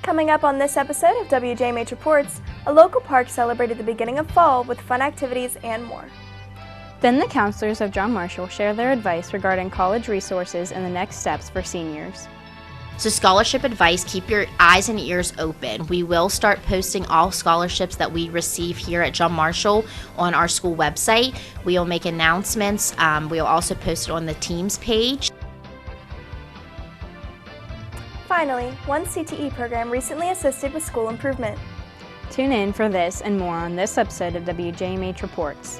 Coming up on this episode of WJMH Reports, a local park celebrated the beginning of fall with fun activities and more. Then the counselors of John Marshall share their advice regarding college resources and the next steps for seniors. So scholarship advice, keep your eyes and ears open. We will start posting all scholarships that we receive here at John Marshall on our school website. We will make announcements. We will also post it on the Teams page. Finally, one CTE program recently assisted with school improvement. Tune in for this and more on this episode of WJMH Reports.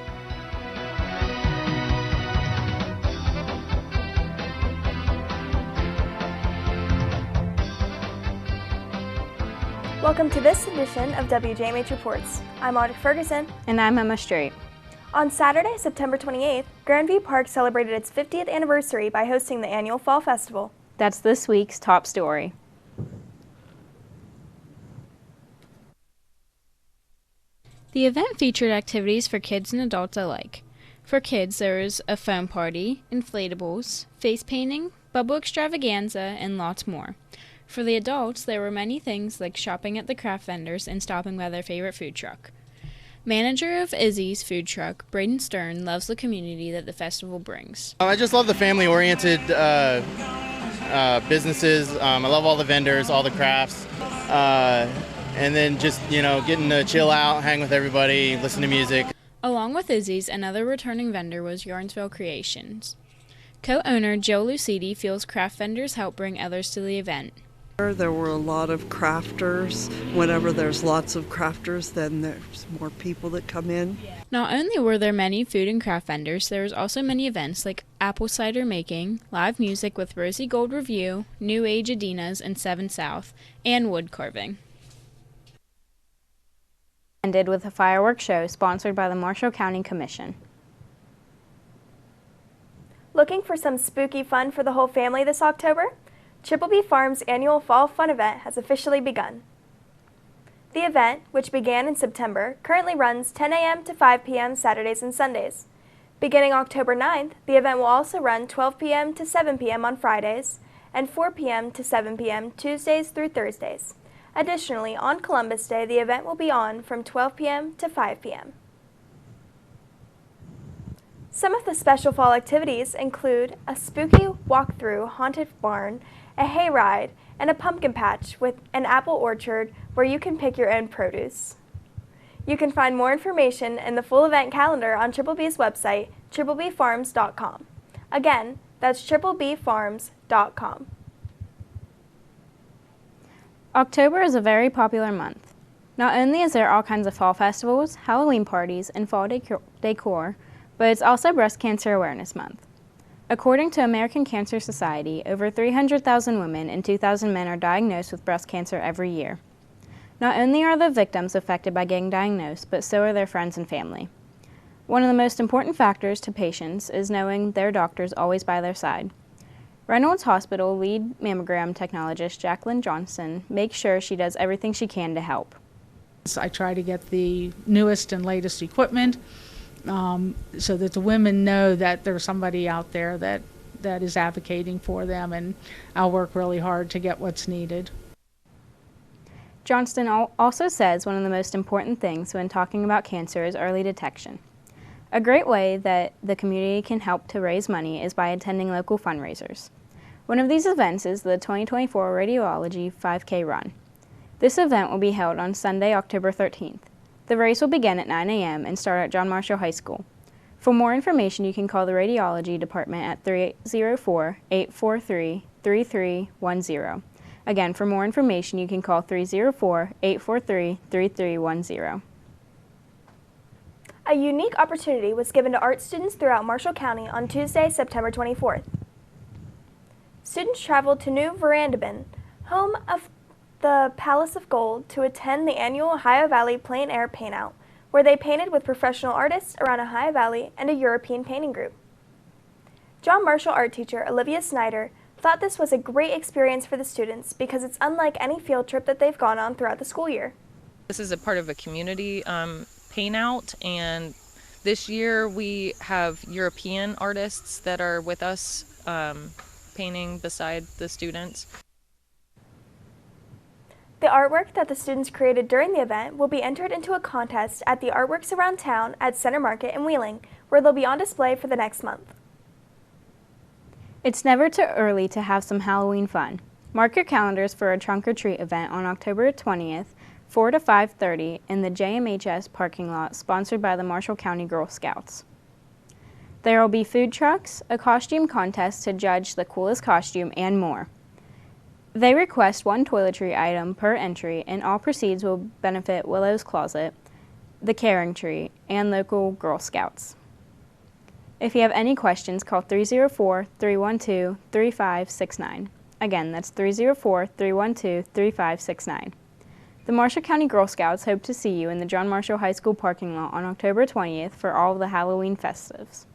Welcome to this edition of WJMH Reports. I'm Audrey Ferguson. And I'm Emma Strait. On Saturday, September 28th, Grandview Park celebrated its 50th anniversary by hosting the annual Fall Festival. That's this week's top story. The event featured activities for kids and adults alike. For kids, there was a foam party, inflatables, face painting, bubble extravaganza, and lots more. For the adults, there were many things like shopping at the craft vendors and stopping by their favorite food truck. Manager of Izzy's food truck, Braden Stern, loves the community that the festival brings. I just love the family-oriented businesses. I love all the vendors, all the crafts, and then just, getting to chill out, hang with everybody, listen to music. Along with Izzy's, another returning vendor was Yarnsville Creations. Co-owner Joe Lucidi feels craft vendors help bring others to the event. There were a lot of crafters. Whenever there's lots of crafters, then there's more people that come in. Not only were there many food and craft vendors, there was also many events like apple cider making, live music with Rosie Gold Review, New Age Adinas and 7 South, and wood carving. Ended with a fireworks show sponsored by the Marshall County Commission. Looking for some spooky fun for the whole family this October? Triple B Farms' annual Fall Fun event has officially begun. The event, which began in September, currently runs 10 a.m. to 5 p.m. Saturdays and Sundays. Beginning October 9th, the event will also run 12 p.m. to 7 p.m. on Fridays and 4 p.m. to 7 p.m. Tuesdays through Thursdays. Additionally, on Columbus Day, the event will be on from 12 p.m. to 5 p.m. Some of the special fall activities include a spooky walk-through haunted barn, a hayride, and a pumpkin patch with an apple orchard where you can pick your own produce. You can find more information in the full event calendar on Triple B's website, triplebfarms.com. Again, that's triplebfarms.com. October is a very popular month. Not only is there all kinds of fall festivals, Halloween parties, and fall decor, but it's also Breast Cancer Awareness Month. According to American Cancer Society, over 300,000 women and 2,000 men are diagnosed with breast cancer every year. Not only are the victims affected by getting diagnosed, but so are their friends and family. One of the most important factors to patients is knowing their doctors always by their side. Reynolds Hospital lead mammogram technologist Jacqueline Johnson makes sure she does everything she can to help. I try to get the newest and latest equipment so that the women know that there's somebody out there that is advocating for them, and I'll work really hard to get what's needed. Johnston also says one of the most important things when talking about cancer is early detection. A great way that the community can help to raise money is by attending local fundraisers. One of these events is the 2024 Radiology 5K Run. This event will be held on Sunday, October 13th. The race will begin at 9 a.m. and start at John Marshall High School. For more information, you can call the Radiology Department at 304-843-3310. Again, for more information, you can call 304-843-3310. A unique opportunity was given to art students throughout Marshall County on Tuesday, September 24th. Students traveled to New Verandabin, home of the Palace of Gold, to attend the annual Ohio Valley Plein Air Paintout, where they painted with professional artists around Ohio Valley and a European painting group. John Marshall art teacher Olivia Snyder thought this was a great experience for the students because it's unlike any field trip that they've gone on throughout the school year. This is a part of a community paint out, and this year we have European artists that are with us painting beside the students. The artwork that the students created during the event will be entered into a contest at the Artworks Around Town at Center Market in Wheeling, where they'll be on display for the next month. It's never too early to have some Halloween fun. Mark your calendars for a trunk or treat event on October 20th, 4 to 5:30 in the JMHS parking lot, sponsored by the Marshall County Girl Scouts. There will be food trucks, a costume contest to judge the coolest costume, and more. They request one toiletry item per entry, and all proceeds will benefit Willow's Closet, the Caring Tree, and local Girl Scouts. If you have any questions, call 304-312-3569. Again, that's 304-312-3569. The Marshall County Girl Scouts hope to see you in the John Marshall High School parking lot on October 20th for all of the Halloween festives.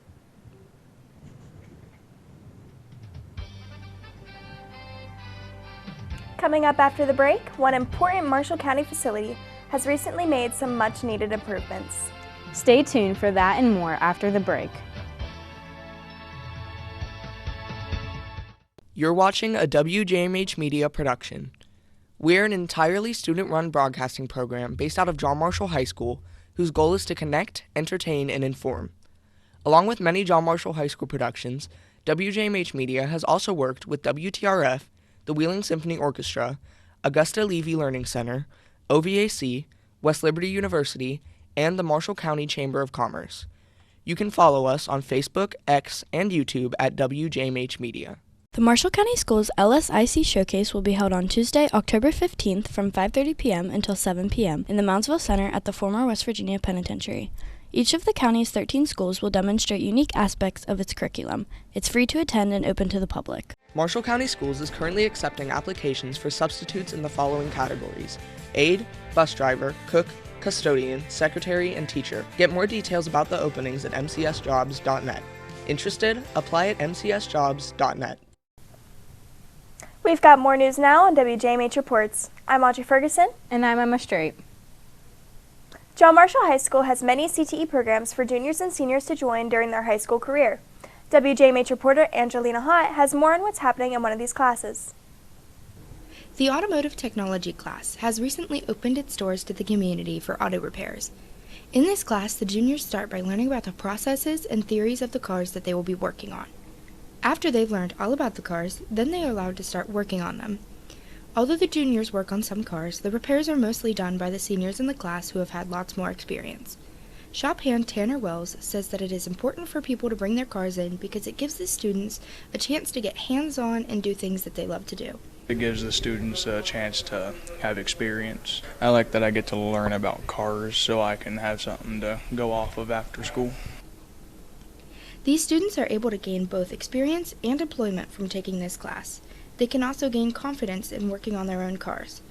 Coming up after the break, one important Marshall County facility has recently made some much-needed improvements. Stay tuned for that and more after the break. You're watching a WJMH Media production. We're an entirely student-run broadcasting program based out of John Marshall High School, whose goal is to connect, entertain, and inform. Along with many John Marshall High School productions, WJMH Media has also worked with WTRF, the Wheeling Symphony Orchestra, Augusta Levy Learning Center, OVAC, West Liberty University, and the Marshall County Chamber of Commerce. You can follow us on Facebook, X, and YouTube at WJMH Media. The Marshall County Schools LSIC Showcase will be held on Tuesday, October 15th from 5:30 p.m. until 7 p.m. in the Moundsville Center at the former West Virginia Penitentiary. Each of the county's 13 schools will demonstrate unique aspects of its curriculum. It's free to attend and open to the public. Marshall County Schools is currently accepting applications for substitutes in the following categories: aide, bus driver, cook, custodian, secretary, and teacher. Get more details about the openings at mcsjobs.net. Interested? Apply at mcsjobs.net. We've got more news now on WJMH Reports. I'm Audrey Ferguson. And I'm Emma Straight. John Marshall High School has many CTE programs for juniors and seniors to join during their high school career. WJMH reporter Angelina Hott has more on what's happening in one of these classes. The Automotive Technology class has recently opened its doors to the community for auto repairs. In this class, the juniors start by learning about the processes and theories of the cars that they will be working on. After they've learned all about the cars, then they are allowed to start working on them. Although the juniors work on some cars, the repairs are mostly done by the seniors in the class who have had lots more experience. Shop hand Tanner Wells says that it is important for people to bring their cars in because it gives the students a chance to get hands-on and do things that they love to do. It gives the students a chance to have experience. I like that I get to learn about cars so I can have something to go off of after school. These students are able to gain both experience and employment from taking this class. They can also gain confidence in working on their own cars.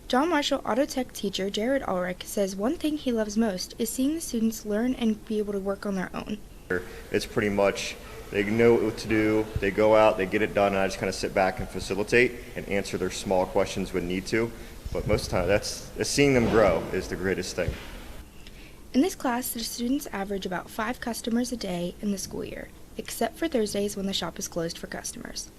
John Marshall Auto Tech teacher Jared Ulrich says one thing he loves most is seeing the students learn and be able to work on their own. It's pretty much, they know what to do, they go out, they get it done, and I just kind of sit back and facilitate and answer their small questions when need to. But most of the time, that's seeing them grow is the greatest thing. In this class, the students average about 5 customers a day in the school year, except for Thursdays when the shop is closed for customers.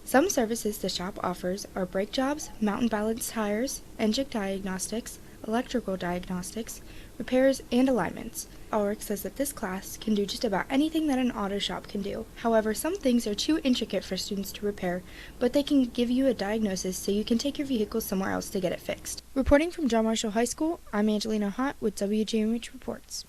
Some services the shop offers are brake jobs, mountain balance tires, engine diagnostics, electrical diagnostics, repairs, and alignments. Ulrich says that this class can do just about anything that an auto shop can do. However, some things are too intricate for students to repair, but they can give you a diagnosis so you can take your vehicle somewhere else to get it fixed. Reporting from John Marshall High School, I'm Angelina Hott with WJMH Reports.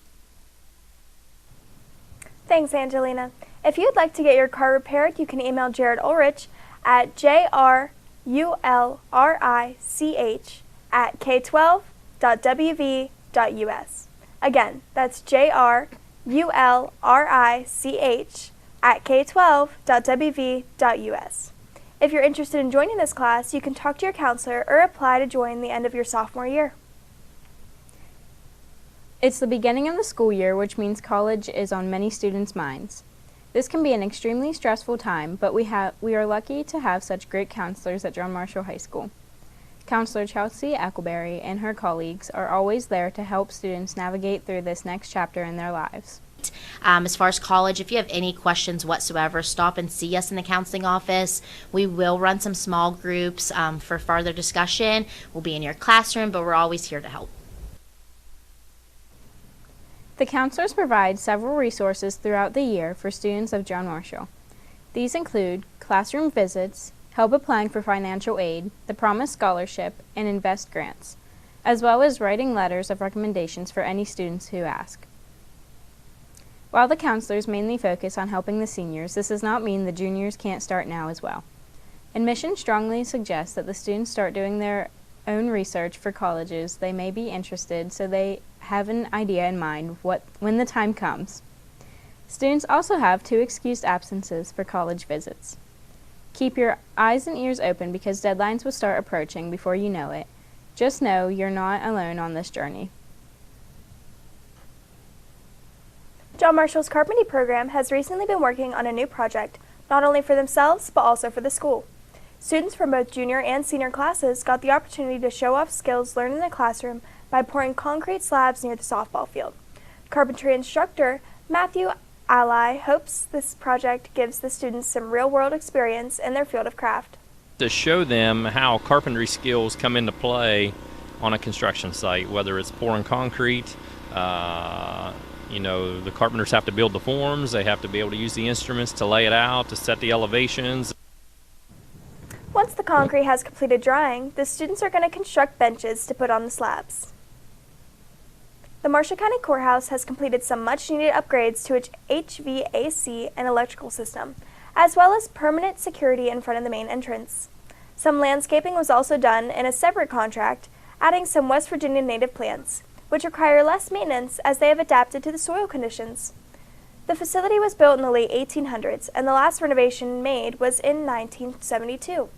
Thanks, Angelina. If you'd like to get your car repaired, you can email Jared Ulrich at jrulrich@k12.wv.us. Again, that's jrulrich@k12.wv.us. If you're interested in joining this class, you can talk to your counselor or apply to join the end of your sophomore year. It's the beginning of the school year, which means college is on many students' minds. This can be an extremely stressful time, but we are lucky to have such great counselors at John Marshall High School. Counselor Chelsea Eckleberry and her colleagues are always there to help students navigate through this next chapter in their lives. date. As far as college, if you have any questions whatsoever, stop and see us in the counseling office. We will run some small groups for further discussion. We'll be in your classroom, but we're always here to help. The counselors provide several resources throughout the year for students of John Marshall. These include classroom visits, help applying for financial aid, the Promise Scholarship, and Invest grants, as well as writing letters of recommendations for any students who ask. While the counselors mainly focus on helping the seniors, this does not mean the juniors can't start now as well. Admission strongly suggests that the students start doing their own research for colleges they may be interested, so they have an idea in mind when the time comes. Students also have 2 excused absences for college visits. Keep your eyes and ears open because deadlines will start approaching before you know it. Just know you're not alone on this journey. John Marshall's Carpentry program has recently been working on a new project, not only for themselves, but also for the school. Students from both junior and senior classes got the opportunity to show off skills learned in the classroom by pouring concrete slabs near the softball field. Carpentry instructor Matthew Ally hopes this project gives the students some real-world experience in their field of craft. To show them how carpentry skills come into play on a construction site, whether it's pouring concrete, the carpenters have to build the forms, they have to be able to use the instruments to lay it out, to set the elevations. Once the concrete has completed drying, the students are going to construct benches to put on the slabs. The Marshall County Courthouse has completed some much-needed upgrades to its HVAC and electrical system, as well as permanent security in front of the main entrance. Some landscaping was also done in a separate contract, adding some West Virginia native plants, which require less maintenance as they have adapted to the soil conditions. The facility was built in the late 1800s, and the last renovation made was in 1972.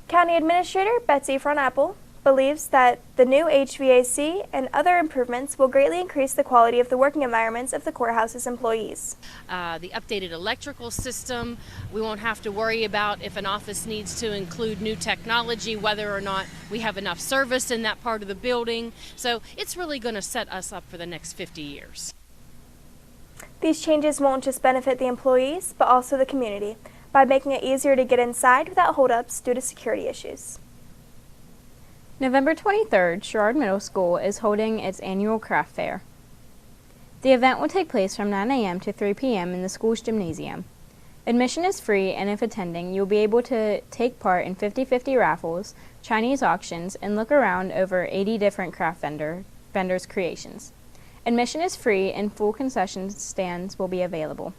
County Administrator Betsy Fronapple believes that the new HVAC and other improvements will greatly increase the quality of the working environments of the courthouse's employees. The updated electrical system, we won't have to worry about if an office needs to include new technology, whether or not we have enough service in that part of the building. So it's really going to set us up for the next 50 years. These changes won't just benefit the employees, but also the community, by making it easier to get inside without holdups due to security issues. November 23rd, Sherrard Middle School is holding its annual craft fair. The event will take place from 9 a.m. to 3 p.m. in the school's gymnasium. Admission is free, and if attending, you'll be able to take part in 50/50 raffles, Chinese auctions, and look around over 80 different craft vendors' creations. Admission is free, and full concession stands will be available.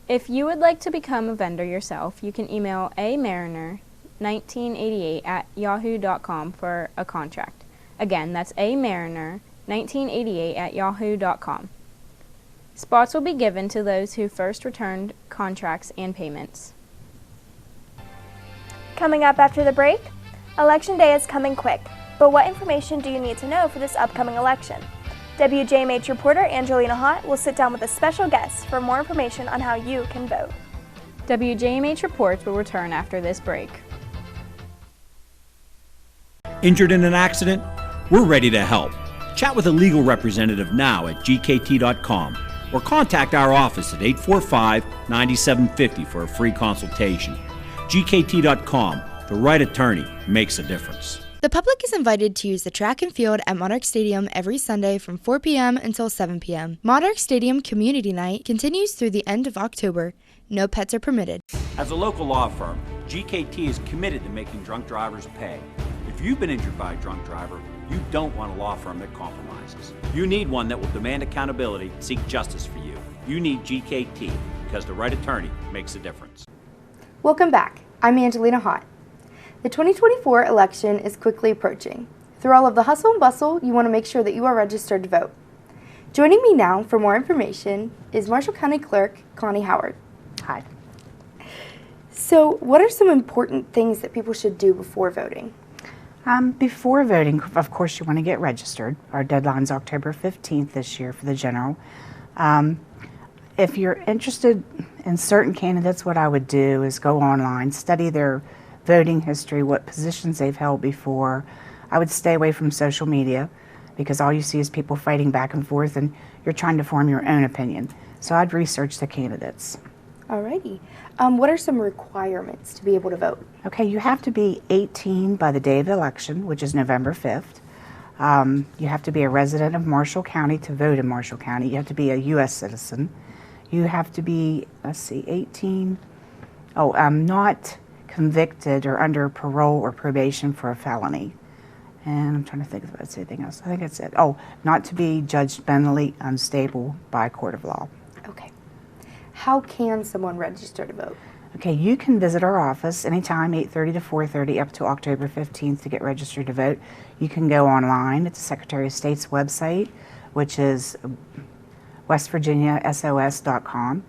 If you would like to become a vendor yourself, you can email amariner1988@yahoo.com for a contract. Again, that's amariner1988@yahoo.com. Spots will be given to those who first returned contracts and payments. Coming up after the break, Election Day is coming quick, but what information do you need to know for this upcoming election? WJMH reporter Angelina Hott will sit down with a special guest for more information on how you can vote. WJMH Reports will return after this break. Injured in an accident? We're ready to help. Chat with a legal representative now at gkt.com or contact our office at 845-9750 for a free consultation. gkt.com, the right attorney makes a difference. The public is invited to use the track and field at Monarch Stadium every Sunday from 4 p.m. until 7 p.m. Monarch Stadium Community Night continues through the end of October. No pets are permitted. As a local law firm, GKT is committed to making drunk drivers pay. If you've been injured by a drunk driver, you don't want a law firm that compromises. You need one that will demand accountability, seek justice for you. You need GKT because the right attorney makes a difference. Welcome back. I'm Angelina Hott. The 2024 election is quickly approaching. Through all of the hustle and bustle, you want to make sure that you are registered to vote. Joining me now for more information is Marshall County Clerk Connie Howard. Hi. So, what are some important things that people should do before voting? Before voting, of course, you want to get registered. Our deadline's October 15th this year for the general. If you're interested in certain candidates, what I would do is go online, study their voting history, what positions they've held before. I would stay away from social media because all you see is people fighting back and forth and you're trying to form your own opinion. So I'd research the candidates. Alrighty. What are some requirements to be able to vote? Okay, you have to be 18 by the day of the election, which is November 5th. You have to be a resident of Marshall County to vote in Marshall County. You have to be a U.S. citizen. You have to be, 18. Not convicted or under parole or probation for a felony. And I'm trying to think if that's anything else. I think that's it. Oh, not to be judged mentally unstable by a court of law. Okay. How can someone register to vote? Okay, you can visit our office anytime, 8:30 to 4:30 up to October 15th to get registered to vote. You can go online at the Secretary of State's website, which is westvirginiasos.com,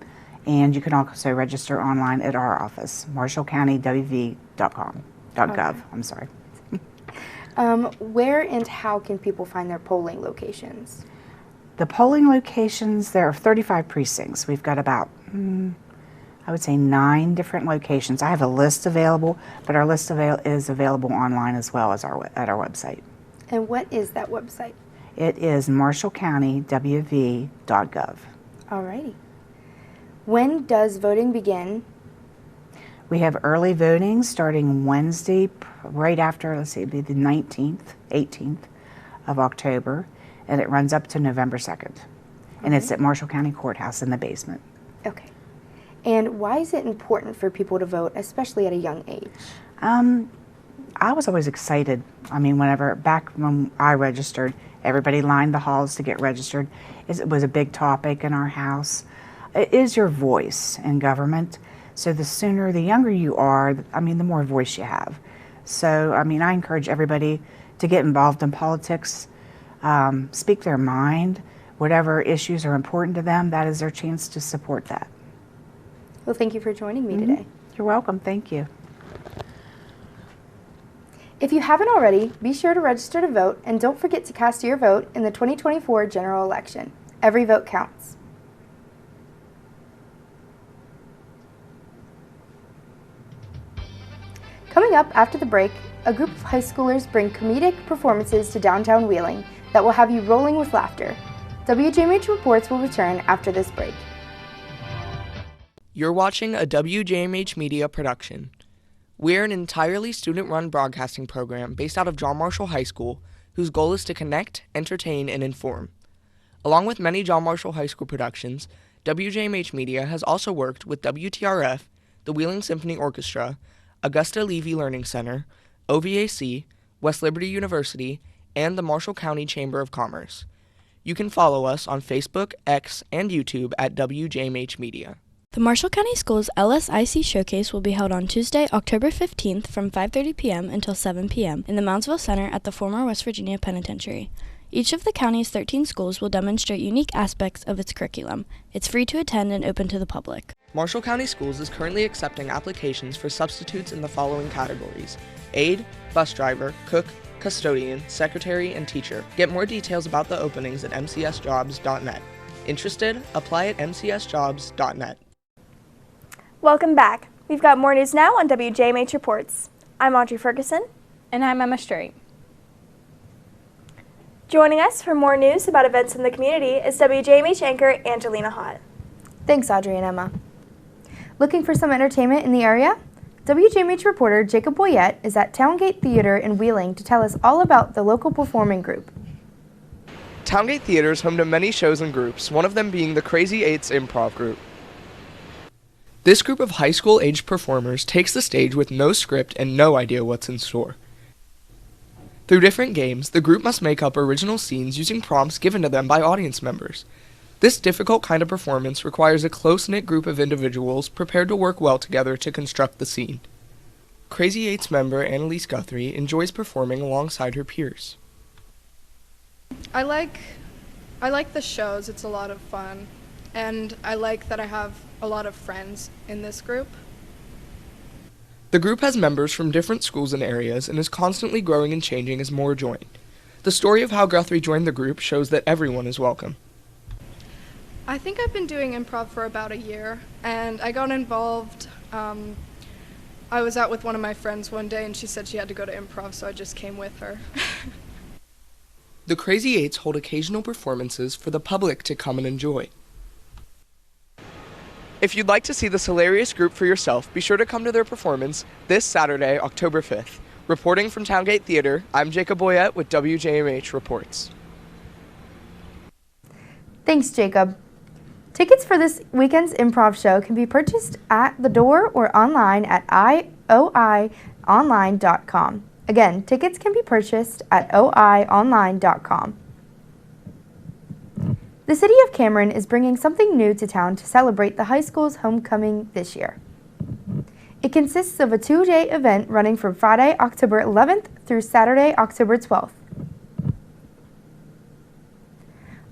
and you can also register online at our office, marshallcountywv.com, .gov, I'm sorry. Where and how can people find their polling locations? The polling locations, there are 35 precincts. We've got about, I would say 9 different locations. I have a list available, but our list is available online as well as at our website. And what is that website? It is marshallcountywv.gov. Alrighty. When does voting begin? We have early voting starting Wednesday, right after, it'd be the 18th of October, and it runs up to November 2nd. And it's at Marshall County Courthouse in the basement. Okay. And why is it important for people to vote, especially at a young age? I was always excited. Back when I registered, everybody lined the halls to get registered. It was a big topic in our house. It is your voice in government. So the younger you are, the more voice you have. So, I encourage everybody to get involved in politics, speak their mind, whatever issues are important to them, that is their chance to support that. Well, thank you for joining me today. You're welcome, thank you. If you haven't already, be sure to register to vote and don't forget to cast your vote in the 2024 general election. Every vote counts. Coming up after the break, a group of high schoolers bring comedic performances to downtown Wheeling that will have you rolling with laughter. WJMH Reports will return after this break. You're watching a WJMH Media production. We're an entirely student-run broadcasting program based out of John Marshall High School, whose goal is to connect, entertain, and inform. Along with many John Marshall High School productions, WJMH Media has also worked with WTRF, the Wheeling Symphony Orchestra, Augusta Levy Learning Center, OVAC, West Liberty University, and the Marshall County Chamber of Commerce. You can follow us on Facebook, X, and YouTube at WJMH Media. The Marshall County Schools LSIC Showcase will be held on Tuesday, October 15th from 5:30 p.m. until 7 p.m. in the Moundsville Center at the former West Virginia Penitentiary. Each of the county's 13 schools will demonstrate unique aspects of its curriculum. It's free to attend and open to the public. Marshall County Schools is currently accepting applications for substitutes in the following categories: aide, bus driver, cook, custodian, secretary, and teacher. Get more details about the openings at mcsjobs.net. Interested? Apply at mcsjobs.net. Welcome back. We've got more news now on WJMH Reports. I'm Audrey Ferguson. And I'm Emma Straight. Joining us for more news about events in the community is WJMH anchor Angelina Hott. Thanks, Audrey and Emma. Looking for some entertainment in the area? WJMH reporter Jacob Boyette is at Towngate Theater in Wheeling to tell us all about the local performing group. Towngate Theater is home to many shows and groups, one of them being the Crazy Eights Improv Group. This group of high school-aged performers takes the stage with no script and no idea what's in store. Through different games, the group must make up original scenes using prompts given to them by audience members. This difficult kind of performance requires a close-knit group of individuals prepared to work well together to construct the scene. Crazy Eights member Annalise Guthrie enjoys performing alongside her peers. I like the shows. It's a lot of fun. And I like that I have a lot of friends in this group. The group has members from different schools and areas and is constantly growing and changing as more join. The story of how Guthrie joined the group shows that everyone is welcome. I think I've been doing improv for about a year, and I got involved. I was out with one of my friends one day, and she said she had to go to improv, so I just came with her. The Crazy Eights hold occasional performances for the public to come and enjoy. If you'd like to see this hilarious group for yourself, be sure to come to their performance this Saturday, October 5th. Reporting from Towngate Theater, I'm Jacob Boyette with WJMH Reports. Thanks, Jacob. Tickets for this weekend's improv show can be purchased at the door or online at oionline.com. Again, tickets can be purchased at oionline.com. The City of Cameron is bringing something new to town to celebrate the high school's homecoming this year. It consists of a 2-day event running from Friday, October 11th through Saturday, October 12th.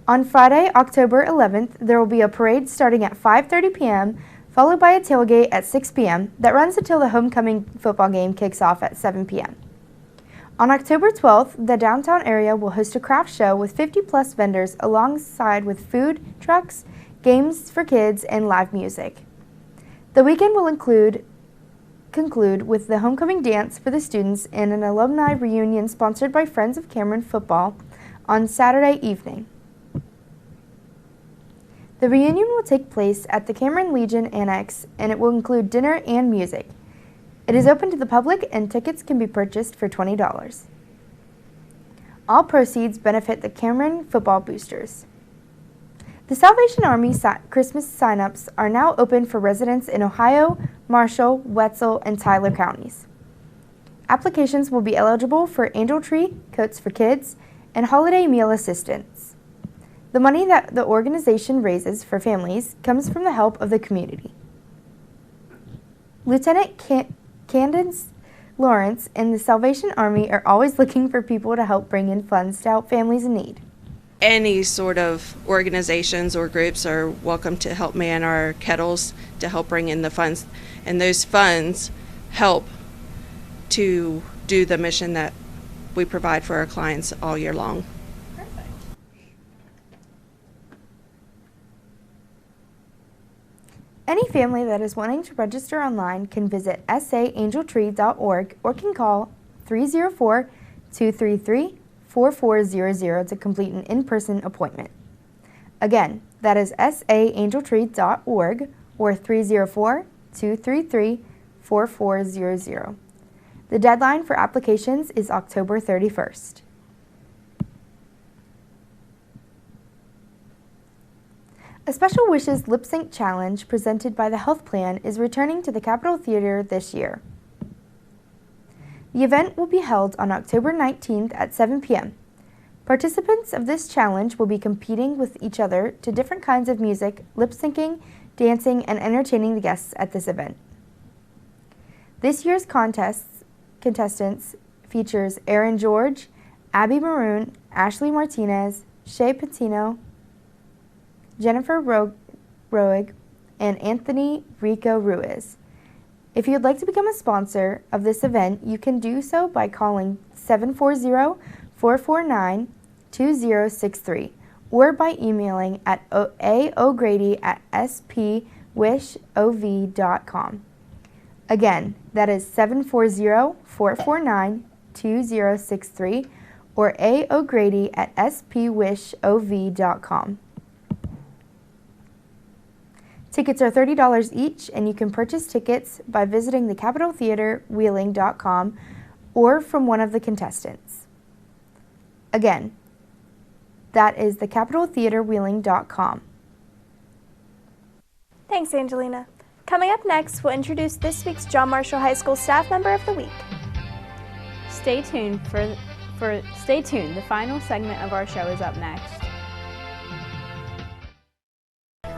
On Friday, October 11th, there will be a parade starting at 5:30 p.m., followed by a tailgate at 6 p.m. that runs until the homecoming football game kicks off at 7 p.m. On October 12th, the downtown area will host a craft show with 50-plus vendors alongside with food trucks, games for kids, and live music. The weekend will conclude with the homecoming dance for the students and an alumni reunion sponsored by Friends of Cameron Football on Saturday evening. The reunion will take place at the Cameron Legion Annex, and it will include dinner and music. It is open to the public, and tickets can be purchased for $20. All proceeds benefit the Cameron Football Boosters. The Salvation Army Christmas sign-ups are now open for residents in Ohio, Marshall, Wetzel, and Tyler counties. Applications will be eligible for Angel Tree, Coats for Kids, and holiday meal assistance. The money that the organization raises for families comes from the help of the community. Lieutenant Candace Lawrence and the Salvation Army are always looking for people to help bring in funds to help families in need. Any sort of organizations or groups are welcome to help man our kettles to help bring in the funds, and those funds help to do the mission that we provide for our clients all year long. Any family that is wanting to register online can visit saangeltree.org or can call 304-233-4400 to complete an in-person appointment. Again, that is saangeltree.org or 304-233-4400. The deadline for applications is October 31st. A Special Wishes Lip Sync Challenge presented by the Health Plan is returning to the Capitol Theater this year. The event will be held on October 19th at 7 p.m. Participants of this challenge will be competing with each other to different kinds of music, lip syncing, dancing, and entertaining the guests at this event. This year's contestants features Aaron George, Abby Maroon, Ashley Martinez, Shay Patino, Jennifer Roig, and Anthony Rico Ruiz. If you would like to become a sponsor of this event, you can do so by calling 740-449-2063 or by emailing at aogrady@spwishov.com. Again, that is 740-449-2063 or aogrady@spwishov.com. Tickets are $30 each, and you can purchase tickets by visiting the Capitol Theater Wheeling.com or from one of the contestants. Again, that is the Capitol Theater Wheeling.com. Thanks, Angelina. Coming up next, we'll introduce this week's John Marshall High School Staff Member of the Week. Stay tuned stay tuned. The final segment of our show is up next.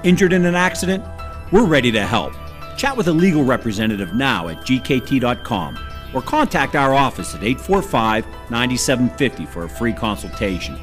Injured in an accident? We're ready to help. Chat with a legal representative now at gkt.com or contact our office at 845-9750 for a free consultation.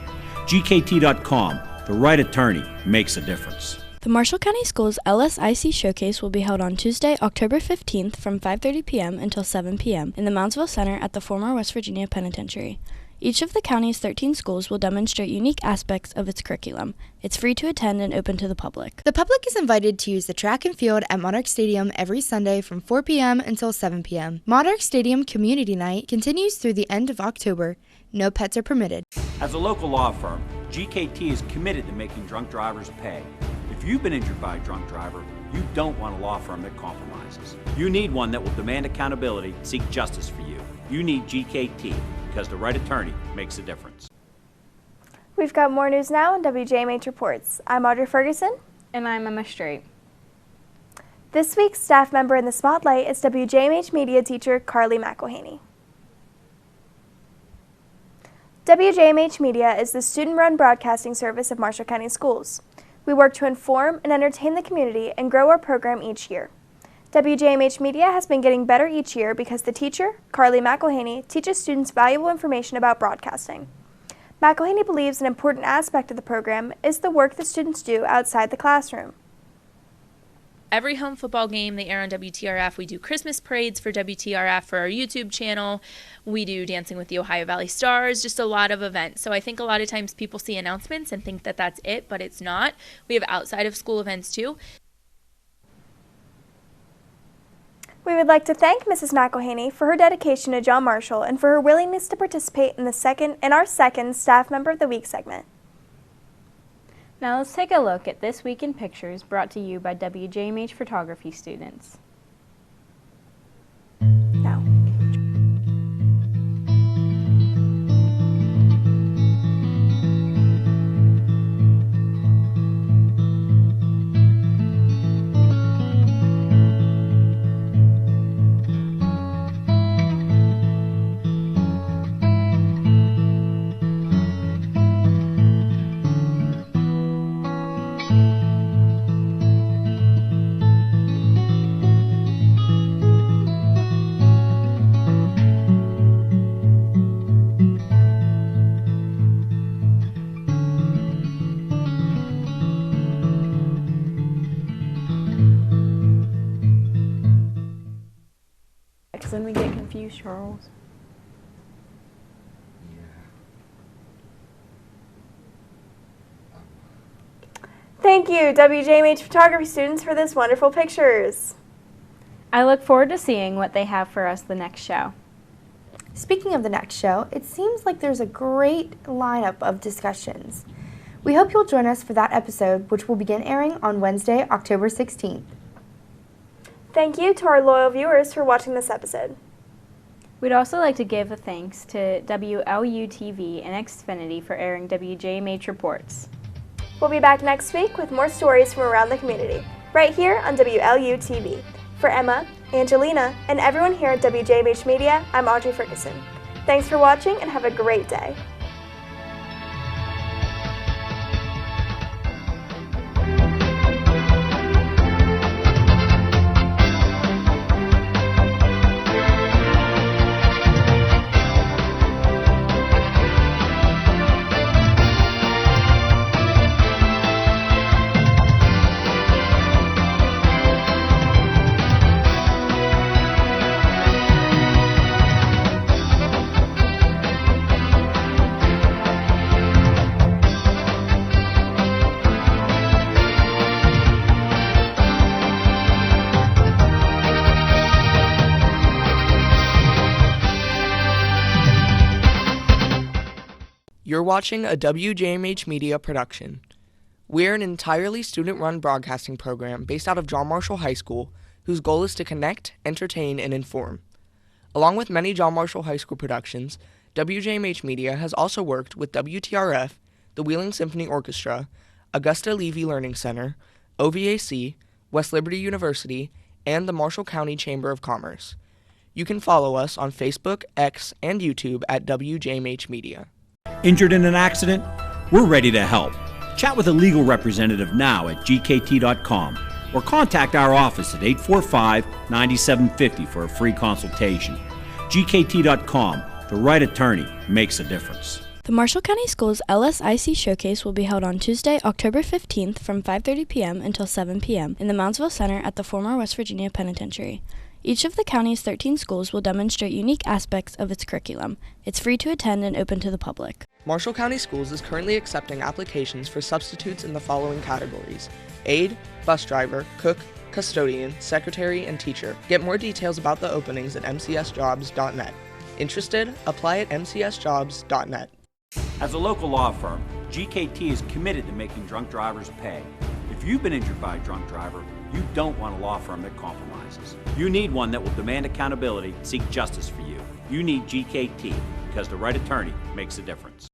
gkt.com, the right attorney makes a difference. The Marshall County Schools LSIC Showcase will be held on Tuesday, October 15th from 5:30 p.m. until 7 p.m. in the Moundsville Center at the former West Virginia Penitentiary. Each of the county's 13 schools will demonstrate unique aspects of its curriculum. It's free to attend and open to the public. The public is invited to use the track and field at Monarch Stadium every Sunday from 4 p.m. until 7 p.m. Monarch Stadium Community Night continues through the end of October. No pets are permitted. As a local law firm, GKT is committed to making drunk drivers pay. If you've been injured by a drunk driver, you don't want a law firm that compromises. You need one that will demand accountability and seek justice for you. You need GKT, because the right attorney makes a difference. We've got more news now on WJMH Reports. I'm Audrey Ferguson. And I'm Emma Straight. This week's staff member in the spotlight is WJMH Media teacher Carly McElhaney. WJMH Media is the student-run broadcasting service of Marshall County Schools. We work to inform and entertain the community and grow our program each year. WJMH Media has been getting better each year because the teacher, Carly McElhaney, teaches students valuable information about broadcasting. McElhaney believes an important aspect of the program is the work the students do outside the classroom. Every home football game they air on WTRF. We do Christmas parades for WTRF for our YouTube channel. We do Dancing with the Ohio Valley Stars, just a lot of events. So I think a lot of times people see announcements and think that that's it, but it's not. We have outside of school events too. We would like to thank Mrs. McElhaney for her dedication to John Marshall and for her willingness to participate in our second Staff Member of the Week segment. Now let's take a look at This Week in Pictures, brought to you by WJMH photography students. Now. Then we get confused, Charles. Thank you, WJMH photography students, for this wonderful pictures. I look forward to seeing what they have for us the next show. Speaking of the next show, it seems like there's a great lineup of discussions. We hope you'll join us for that episode, which will begin airing on Wednesday, October 16th. Thank you to our loyal viewers for watching this episode. We'd also like to give a thanks to WLU-TV and Xfinity for airing WJMH Reports. We'll be back next week with more stories from around the community, right here on WLU-TV. For Emma, Angelina, and everyone here at WJMH Media, I'm Audrey Ferguson. Thanks for watching and have a great day. You're watching a WJMH Media production. We're an entirely student-run broadcasting program based out of John Marshall High School, whose goal is to connect, entertain, and inform. Along with many John Marshall High School productions, WJMH Media has also worked with WTRF, the Wheeling Symphony Orchestra, Augusta Levy Learning Center, OVAC, West Liberty University, and the Marshall County Chamber of Commerce. You can follow us on Facebook, X, and YouTube at WJMH Media. Injured in an accident? We're ready to help. Chat with a legal representative now at gkt.com or contact our office at 845-9750 for a free consultation. gkt.com, the right attorney makes a difference. The Marshall County Schools LSIC Showcase will be held on Tuesday, October 15th from 5:30 p.m. until 7 p.m. in the Moundsville Center at the former West Virginia Penitentiary. Each of the county's 13 schools will demonstrate unique aspects of its curriculum. It's free to attend and open to the public. Marshall County Schools is currently accepting applications for substitutes in the following categories: aide, bus driver, cook, custodian, secretary, and teacher. Get more details about the openings at mcsjobs.net. Interested? Apply at mcsjobs.net. As a local law firm, GKT is committed to making drunk drivers pay. If you've been injured by a drunk driver, you don't want a law firm that compromises. You need one that will demand accountability and seek justice for you. You need GKT, because the right attorney makes a difference.